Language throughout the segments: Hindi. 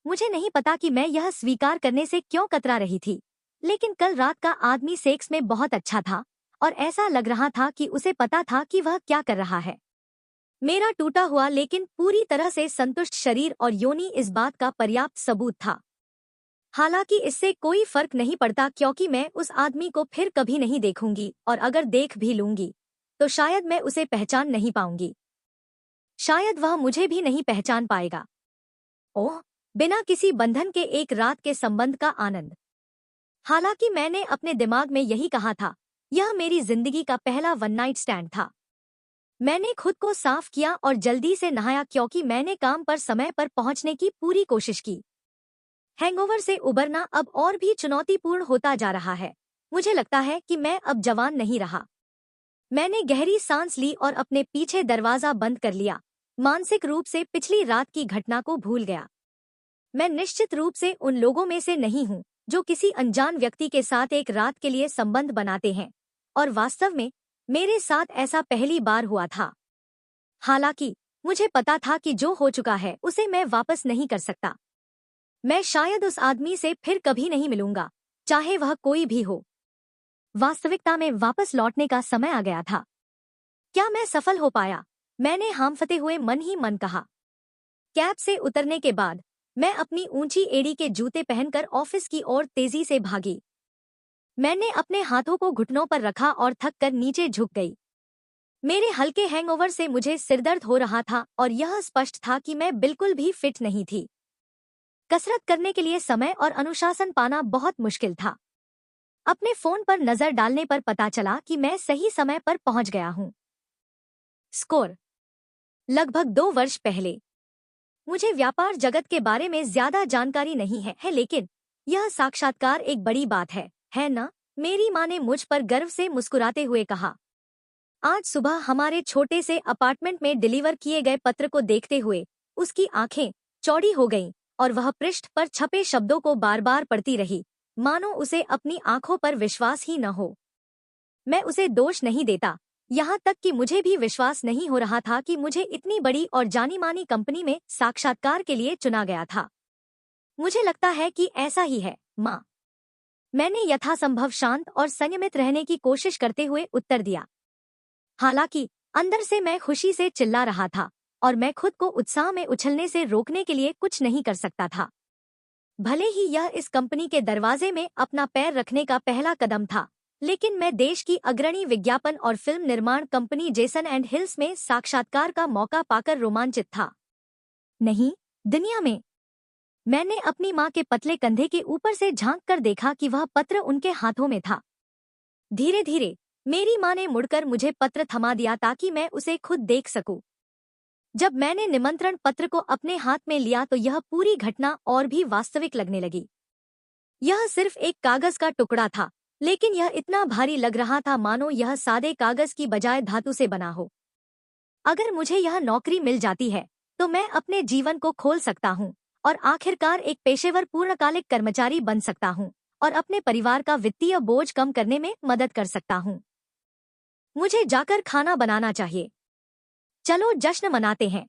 मुझे नहीं पता कि मैं यह स्वीकार करने से क्यों कतरा रही थी, लेकिन कल रात का आदमी सेक्स में बहुत अच्छा था और ऐसा लग रहा था कि उसे पता था कि वह क्या कर रहा है। मेरा टूटा हुआ लेकिन पूरी तरह से संतुष्ट शरीर और योनि इस बात का पर्याप्त सबूत था। हालांकि इससे कोई फर्क नहीं पड़ता क्योंकि मैं उस आदमी को फिर कभी नहीं देखूंगी और अगर देख भी लूंगी तो शायद मैं उसे पहचान नहीं पाऊंगी। शायद वह मुझे भी नहीं पहचान पाएगा। ओह, बिना किसी बंधन के एक रात के संबंध का आनंद। हालांकि मैंने अपने दिमाग में यही कहा था, यह मेरी जिंदगी का पहला वन नाइट स्टैंड था। मैंने खुद को साफ किया और जल्दी से नहाया क्योंकि मैंने काम पर समय पर पहुंचने की पूरी कोशिश की। हैंगओवर से उबरना अब और भी चुनौतीपूर्ण होता जा रहा है। मुझे लगता है कि मैं अब जवान नहीं रहा। मैंने गहरी सांस ली और अपने पीछे दरवाजा बंद कर लिया। मानसिक रूप से पिछली रात की घटना को भूल गया। मैं निश्चित रूप से उन लोगों में से नहीं हूं जो किसी अनजान व्यक्ति के साथ एक रात के लिए संबंध बनाते हैं, और वास्तव में मेरे साथ ऐसा पहली बार हुआ था। हालांकि मुझे पता था कि जो हो चुका है उसे मैं वापस नहीं कर सकता। मैं शायद उस आदमी से फिर कभी नहीं मिलूंगा, चाहे वह कोई भी हो। वास्तविकता में वापस लौटने का समय आ गया था। क्या मैं सफल हो पाया? मैंने हांफते हुए मन ही मन कहा। कैब से उतरने के बाद मैं अपनी ऊंची एड़ी के जूते पहनकर ऑफिस की ओर तेजी से भागी। मैंने अपने हाथों को घुटनों पर रखा और थक कर नीचे झुक गई। मेरे हल्के हैंगओवर से मुझे सिरदर्द हो रहा था और यह स्पष्ट था कि मैं बिल्कुल भी फिट नहीं थी। कसरत करने के लिए समय और अनुशासन पाना बहुत मुश्किल था। अपने फोन पर नजर डालने पर पता चला कि मैं सही समय पर पहुंच गया हूं। स्कोर: लगभग 2 वर्ष पहले। मुझे व्यापार जगत के बारे में ज्यादा जानकारी नहीं है, लेकिन यह साक्षात्कार एक बड़ी बात है ना? मेरी माँ ने मुझ पर गर्व से मुस्कुराते हुए कहा। आज सुबह हमारे छोटे से अपार्टमेंट में डिलीवर किए गए पत्र को देखते हुए उसकी आंखें चौड़ी हो गईं और वह पृष्ठ पर छपे शब्दों को बार बार पढ़ती रही, मानो उसे अपनी आंखों पर विश्वास ही न हो। मैं उसे दोष नहीं देता, यहाँ तक कि मुझे भी विश्वास नहीं हो रहा था कि मुझे इतनी बड़ी और जानी मानी कंपनी में साक्षात्कार के लिए चुना गया था। मुझे लगता है कि ऐसा ही है, माँ। मैंने यथासंभव शांत और संयमित रहने की कोशिश करते हुए उत्तर दिया। हालांकि अंदर से मैं खुशी से चिल्ला रहा था और मैं खुद को उत्साह में उछलने से रोकने के लिए कुछ नहीं कर सकता था। भले ही यह इस कंपनी के दरवाजे में अपना पैर रखने का पहला कदम था, लेकिन मैं देश की अग्रणी विज्ञापन और फिल्म निर्माण कंपनी जेसन एंड हिल्स में साक्षात्कार का मौका पाकर रोमांचित था। नहीं, दुनिया में। मैंने अपनी माँ के पतले कंधे के ऊपर से झांक कर देखा कि वह पत्र उनके हाथों में था। धीरे धीरे मेरी माँ ने मुड़कर मुझे पत्र थमा दिया ताकि मैं उसे खुद देख सकूं। जब मैंने निमंत्रण पत्र को अपने हाथ में लिया तो यह पूरी घटना और भी वास्तविक लगने लगी। यह सिर्फ एक कागज का टुकड़ा था, लेकिन यह इतना भारी लग रहा था मानो यह सादे कागज की बजाय धातु से बना हो। अगर मुझे यह नौकरी मिल जाती है तो मैं अपने जीवन को खोल सकता हूँ और आखिरकार एक पेशेवर पूर्णकालिक कर्मचारी बन सकता हूँ और अपने परिवार का वित्तीय बोझ कम करने में मदद कर सकता हूँ। मुझे जाकर खाना बनाना चाहिए। चलो जश्न मनाते हैं।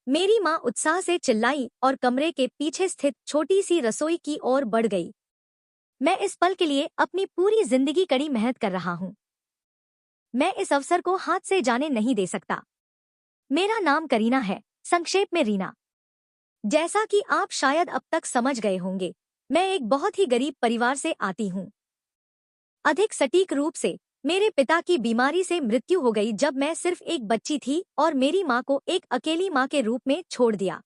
मेरी माँ उत्साह से चिल्लाई और कमरे के पीछे स्थित छोटी सी रसोई की ओर बढ़ गई। मैं इस पल के लिए अपनी पूरी जिंदगी कड़ी मेहनत कर रहा हूँ। मैं इस अवसर को हाथ से जाने नहीं दे सकता। मेरा नाम करीना है, संक्षेप में रीना। जैसा कि आप शायद अब तक समझ गए होंगे, मैं एक बहुत ही गरीब परिवार से आती हूँ। अधिक सटीक रूप से मेरे पिता की बीमारी से मृत्यु हो गई जब मैं सिर्फ एक बच्ची थी और मेरी माँ को एक अकेली माँ के रूप में छोड़ दिया।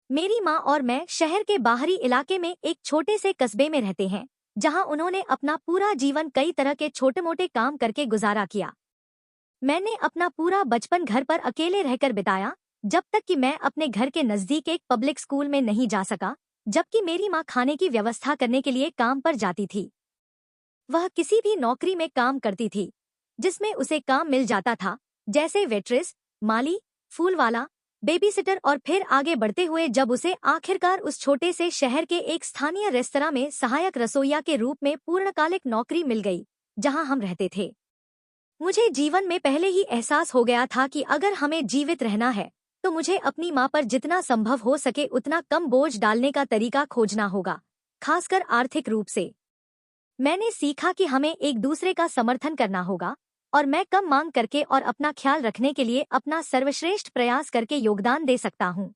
मेरी माँ और मैं शहर के बाहरी इलाके में एक छोटे से कस्बे में रहते हैं, जहाँ उन्होंने अपना पूरा जीवन कई तरह के छोटे मोटे काम करके गुजारा किया। मैंने अपना पूरा बचपन घर पर अकेले रहकर बिताया, जब तक कि मैं अपने घर के नजदीक एक पब्लिक स्कूल में नहीं जा सका, जबकि मेरी माँ खाने की व्यवस्था करने के लिए काम पर जाती थी। वह किसी भी नौकरी में काम करती थी जिसमें उसे काम मिल जाता था, जैसे वेट्रेस, माली, फूलवाला, बेबीसिटर, और फिर आगे बढ़ते हुए जब उसे आखिरकार उस छोटे से शहर के एक स्थानीय रेस्तरां में सहायक रसोइया के रूप में पूर्णकालिक नौकरी मिल गई, जहां हम रहते थे। मुझे जीवन में पहले ही एहसास हो गया था कि अगर हमें जीवित रहना है तो मुझे अपनी माँ पर जितना संभव हो सके उतना कम बोझ डालने का तरीका खोजना होगा, खासकर आर्थिक रूप से। मैंने सीखा कि हमें एक दूसरे का समर्थन करना होगा और मैं कम मांग करके और अपना ख्याल रखने के लिए अपना सर्वश्रेष्ठ प्रयास करके योगदान दे सकता हूँ।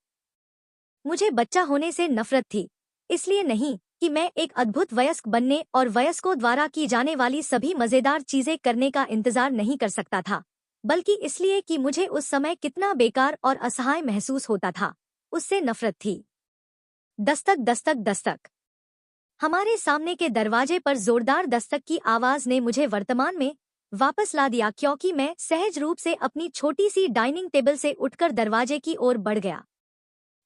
मुझे बच्चा होने से नफरत थी, इसलिए नहीं कि मैं एक अद्भुत वयस्क बनने और वयस्कों द्वारा की जाने वाली सभी मजेदार चीजें करने का इंतजार नहीं कर सकता था, बल्कि इसलिए कि मुझे उस समय कितना बेकार और असहाय महसूस होता था, उससे नफरत थी। दस्तक दस्तक दस्तक। हमारे सामने के दरवाजे पर जोरदार दस्तक की आवाज ने मुझे वर्तमान में वापस ला दिया, क्योंकि मैं सहज रूप से अपनी छोटी सी डाइनिंग टेबल से उठकर दरवाजे की ओर बढ़ गया।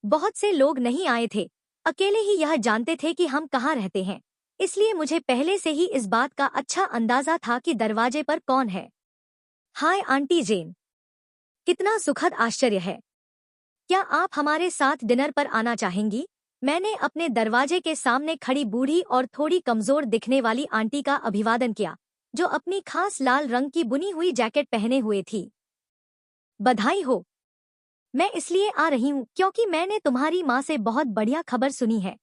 बहुत से लोग नहीं आए थे, अकेले ही यह जानते थे कि हम कहाँ रहते हैं, इसलिए मुझे पहले से ही इस बात का अच्छा अंदाजा था कि दरवाजे पर कौन है। हाय आंटी जेन, कितना सुखद आश्चर्य है। क्या आप हमारे साथ डिनर पर आना चाहेंगी? मैंने अपने दरवाजे के सामने खड़ी बूढ़ी और थोड़ी कमजोर दिखने वाली आंटी का अभिवादन किया, जो अपनी खास लाल रंग की बुनी हुई जैकेट पहने हुए थी। बधाई हो। मैं इसलिए आ रही हूँ क्योंकि मैंने तुम्हारी माँ से बहुत बढ़िया खबर सुनी है।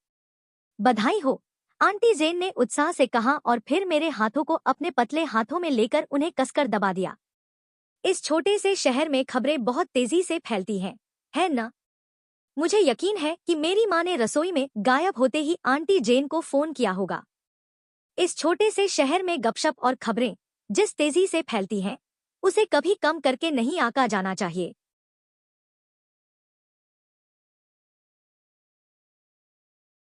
बधाई हो, आंटी जेन ने उत्साह से कहा और फिर मेरे हाथों को अपने पतले हाथों में लेकर उन्हें कसकर दबा दिया। इस छोटे से शहर में खबरें बहुत तेजी से फैलती हैं, है ना? मुझे यकीन है कि मेरी माँ ने रसोई में गायब होते ही आंटी जेन को फोन किया होगा। इस छोटे से शहर में गपशप और खबरें जिस तेजी से फैलती हैं, उसे कभी कम करके नहीं आंका जाना चाहिए।